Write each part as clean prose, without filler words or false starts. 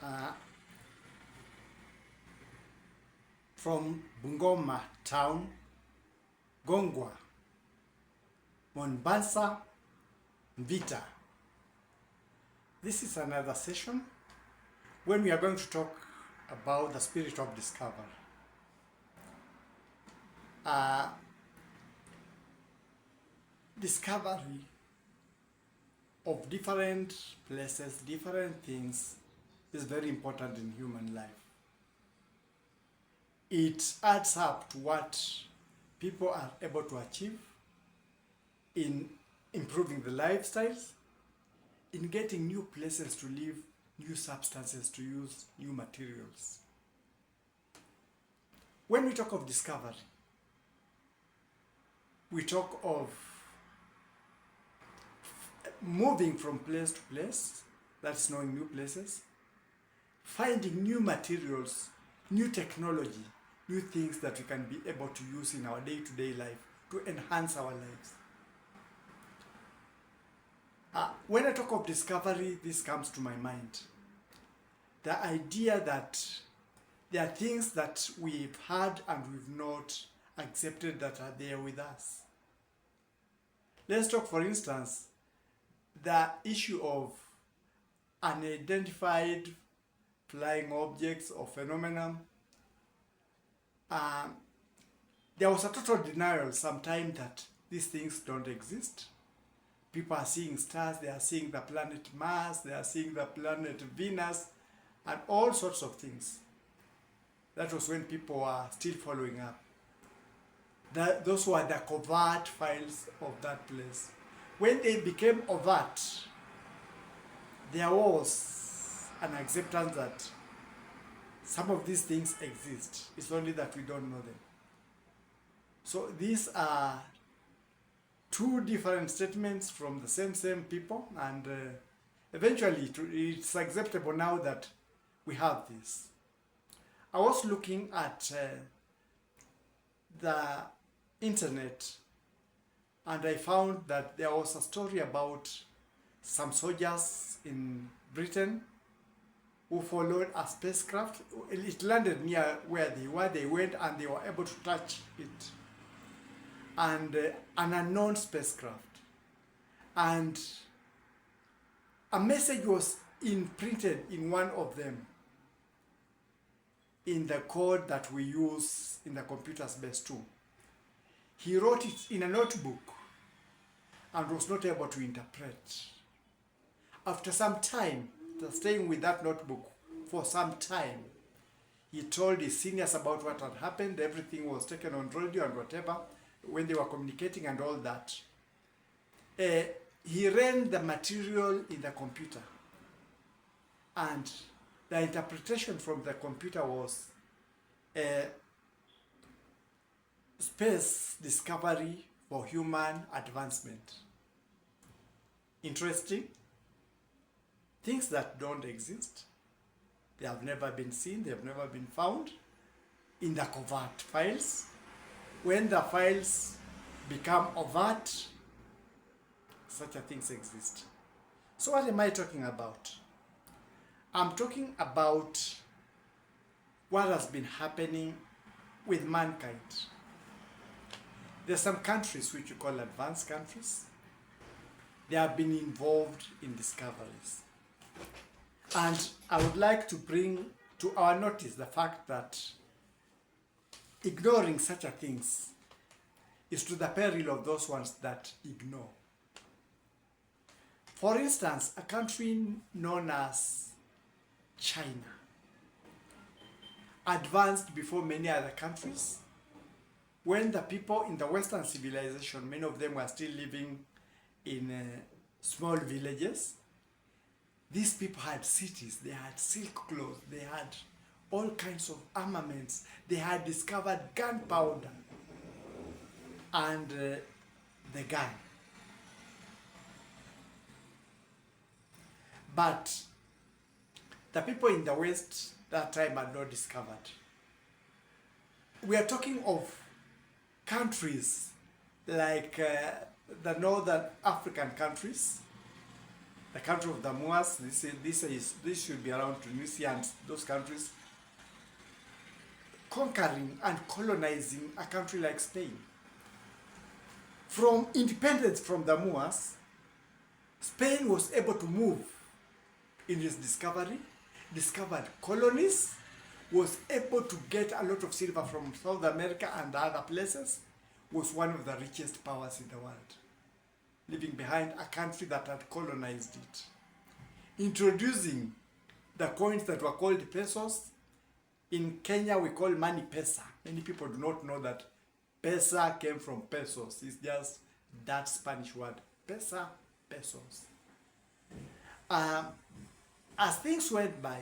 uh, from Bungoma town, Gongwa, MONBASA, MVITA. This is another session when we are going to talk about the spirit of discovery. Discovery of different places, different things is very important in human life. It adds up to what people are able to achieve in improving the lifestyles, in getting new places to live, new substances to use, new materials. When we talk of discovery, we talk of moving from place to place, that's knowing new places, finding new materials, new technology, new things that we can be able to use in our day-to-day life to enhance our lives. When I talk of discovery, this comes to my mind. The idea that there are things that we've had and we've not accepted that are there with us. Let's talk, for instance, the issue of unidentified flying objects or phenomena. There was a total denial sometime that these things don't exist. People are seeing stars, they are seeing the planet Mars, they are seeing the planet Venus, and all sorts of things. That was when people were still following up. Those were the covert files of that place. When they became overt, there was an acceptance that some of these things exist. It's only that we don't know them. So these are two different statements from the same people, and eventually it's acceptable now that we have this. I was looking at the internet, and I found that there was a story about some soldiers in Britain who followed a spacecraft. It landed near where they were. They went and they were able to touch it. And an unknown spacecraft. And a message was imprinted in one of them, in the code that we use in the computer space too. He wrote it in a notebook and was not able to interpret. After some time, after staying with that notebook for some time, he told his seniors about what had happened. Everything was taken on radio and whatever, when they were communicating and all that. He ran the material in the computer, and the interpretation from the computer was space discovery for human advancement. Interesting. Things that don't exist. They have never been seen, they have never been found in the covert files. When the files become overt, such a things exist. So what am I talking about? I'm talking about what has been happening with mankind. There are some countries which you call advanced countries. They have been involved in discoveries. And I would like to bring to our notice the fact that ignoring such a things is to the peril of those ones that ignore. For instance, a country known as China advanced before many other countries. When the people in the Western civilization, many of them were still living in small villages, these people had cities, they had silk clothes, they had all kinds of armaments, they had discovered gunpowder and the gun. But the people in the West that time had not discovered. We are talking of countries like the northern African countries, the country of the Moors. This should be around Tunisia and those countries, conquering and colonizing a country like Spain. From independence from the Moors, Spain was able to move in its discovery, discovered colonies, was able to get a lot of silver from South America and other places, was one of the richest powers in the world, leaving behind a country that had colonized it. Introducing the coins that were called pesos. In Kenya, we call money pesa. Many people do not know that pesa came from pesos. It's just that Spanish word. Pesa, pesos. As things went by,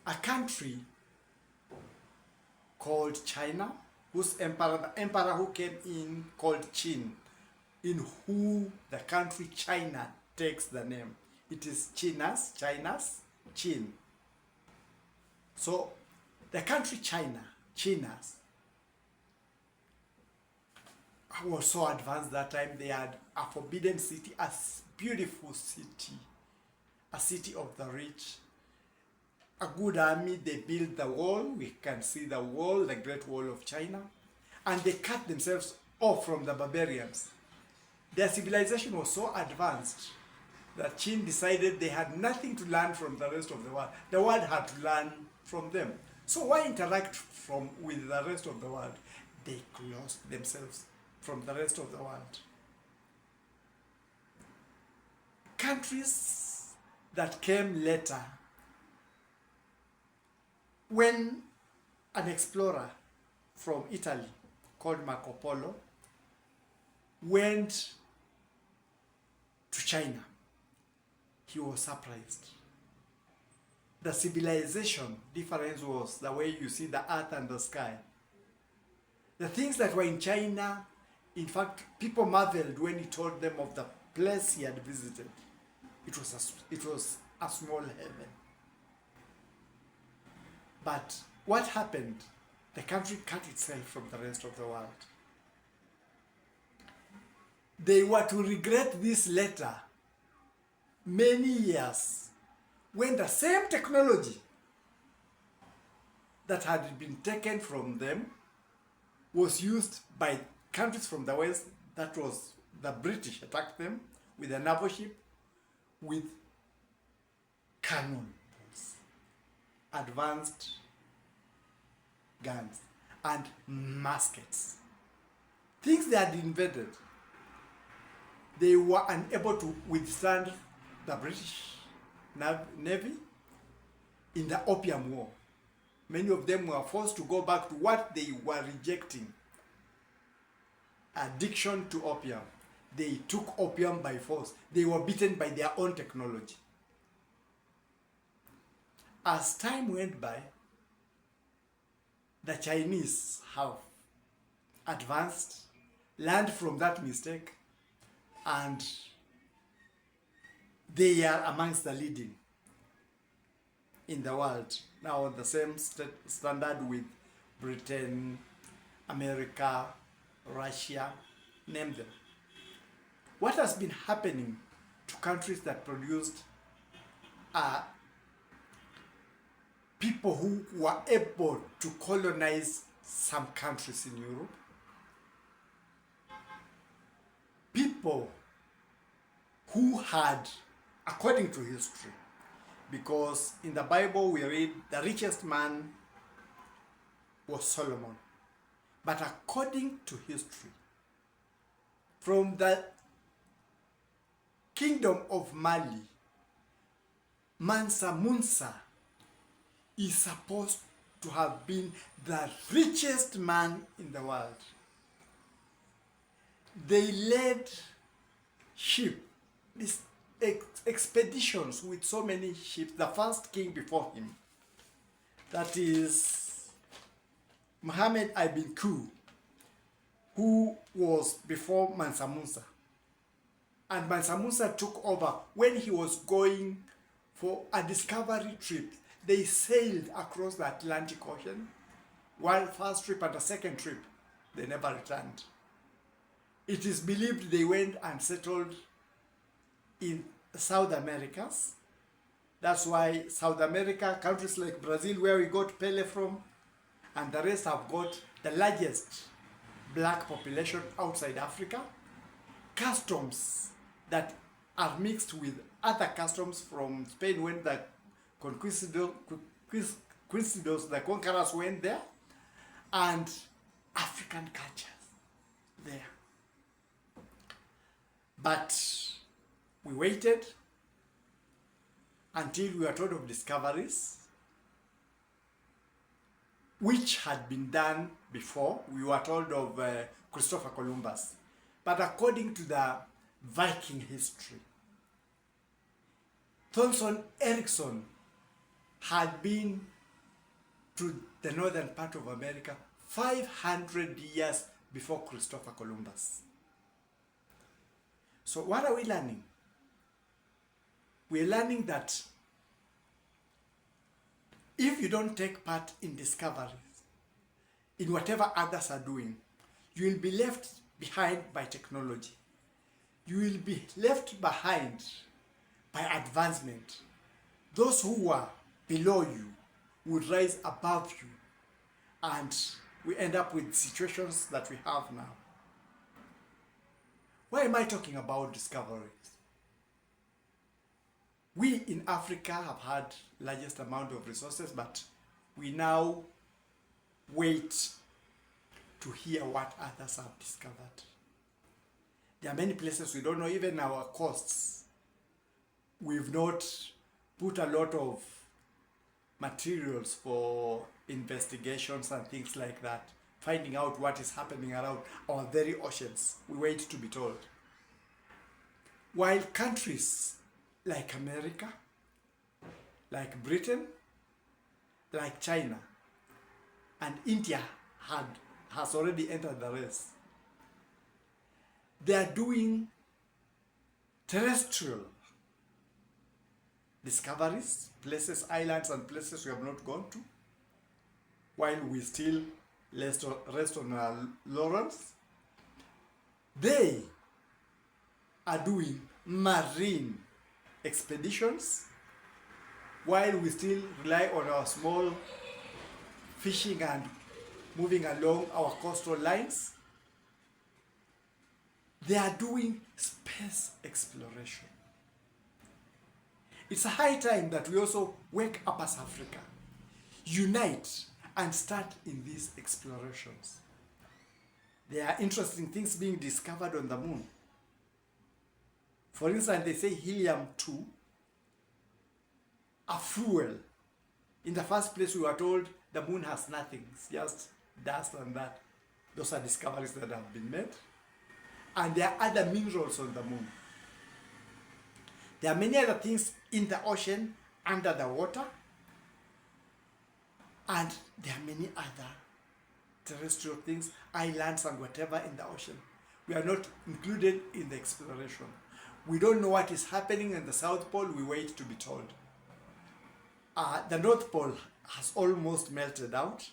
a country called China, whose the emperor who came in called Qin, in who the country China takes the name. It is China's, Qin. So the country China's, was so advanced that time. They had a forbidden city, a beautiful city, a city of the rich, a good army. They built the wall. We can see the wall, the Great Wall of China, and they cut themselves off from the barbarians. Their civilization was so advanced that Qin decided they had nothing to learn from the rest of the world. The world had to learn from them. So why interact with the rest of the world? They closed themselves from the rest of the world. Countries that came later, when an explorer from Italy called Marco Polo went to China, he was surprised. The civilization difference was the way you see the earth and the sky. The things that were in China, in fact, people marveled when he told them of the place he had visited. It was a small heaven. But what happened? The country cut itself from the rest of the world. They were to regret this later, many years, when the same technology that had been taken from them was used by countries from the West. That was the British attacked them with a naval ship, with cannons, advanced guns, and muskets. Things they had invented. They were unable to withstand the British Navy in the Opium War. Many of them were forced to go back to what they were rejecting: addiction to opium. They took opium by force. They were beaten by their own technology. As time went by, the Chinese have advanced, learned from that mistake, and they are amongst the leading in the world. Now on the same standard with Britain, America, Russia, name them. What has been happening to countries that produced people who were able to colonize some countries in Europe? People who had, according to history, because in the Bible we read the richest man was Solomon. But according to history, from the kingdom of Mali, Mansa Musa is supposed to have been the richest man in the world. They led these expeditions with so many ships. The first king before him, that is Muhammad ibn Ku, who was before Mansa Musa. And Mansa Musa took over when he was going for a discovery trip. They sailed across the Atlantic Ocean. One first trip and a second trip, they never returned. It is believed they went and settled in South Americas. That's why South America, countries like Brazil, where we got Pele from, and the rest have got the largest black population outside Africa. Customs that are mixed with other customs from Spain when the conquistadors, the conquerors went there, and African cultures there. But we waited until we were told of discoveries which had been done before. We were told of Christopher Columbus. But according to the Viking history, Thomson Erickson had been to the northern part of America 500 years before Christopher Columbus. So what are we learning? We're learning that if you don't take part in discoveries, in whatever others are doing, you will be left behind by technology. You will be left behind by advancement. Those who are below you would rise above you, and we end up with situations that we have now. Why am I talking about discoveries? We in Africa have had largest amount of resources, but we now wait to hear what others have discovered. There are many places we don't know, even our coasts. We've not put a lot of materials for investigations and things like that, finding out what is happening around our very oceans. We wait to be told. While countries like America, like Britain, like China, and India has already entered the race. They are doing terrestrial discoveries, places, islands, and places we have not gone to, while we still rest on our laurels. They are doing marine expeditions, while we still rely on our small fishing and moving along our coastal lines. They are doing space exploration. It's a high time that we also wake up as Africa, unite, and start in these explorations. There are interesting things being discovered on the moon. For instance, they say helium-2, a fuel. In the first place, we were told the moon has nothing, it's just dust and that. Those are discoveries that have been made. And there are other minerals on the moon. There are many other things in the ocean, under the water, and there are many other terrestrial things, islands and whatever in the ocean. We are not included in the exploration. We don't know what is happening in the South Pole. We wait to be told. The North Pole has almost melted out.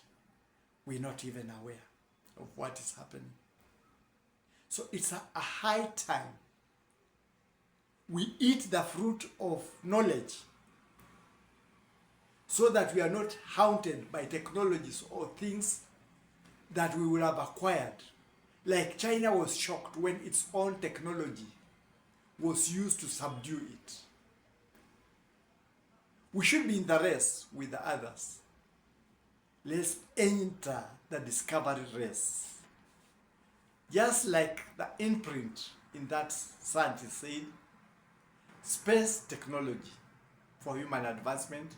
We're not even aware of what is happening. So it's a high time we eat the fruit of knowledge, so that we are not haunted by technologies or things that we will have acquired. Like China was shocked when its own technology was used to subdue it. We should be in the race with the others. Let's enter the discovery race. Just like the imprint in that scientist said, space technology for human advancement.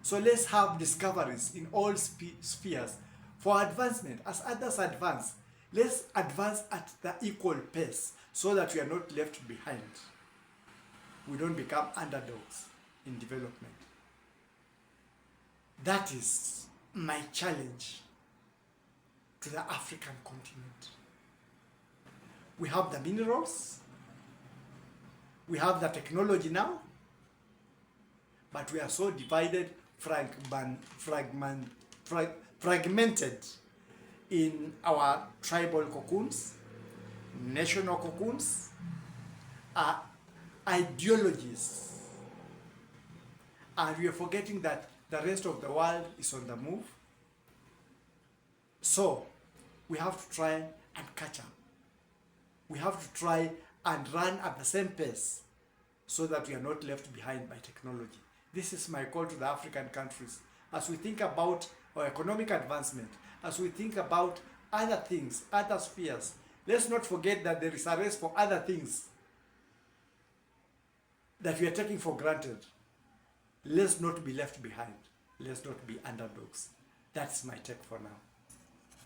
So let's have discoveries in all spheres for advancement. As others advance, let's advance at the equal pace so that we are not left behind. We don't become underdogs in development. That is my challenge to the African continent. We have the minerals, we have the technology now, but we are so divided, fragmented in our tribal cocoons, national cocoons, ideologies. And we are forgetting that the rest of the world is on the move. So we have to try and catch up. We have to try and run at the same pace so that we are not left behind by technology. This is my call to the African countries. As we think about our economic advancement, as we think about other things, other spheres, let's not forget that there is a race for other things that we are taking for granted. Let's not be left behind. Let's not be underdogs. That's my take for now.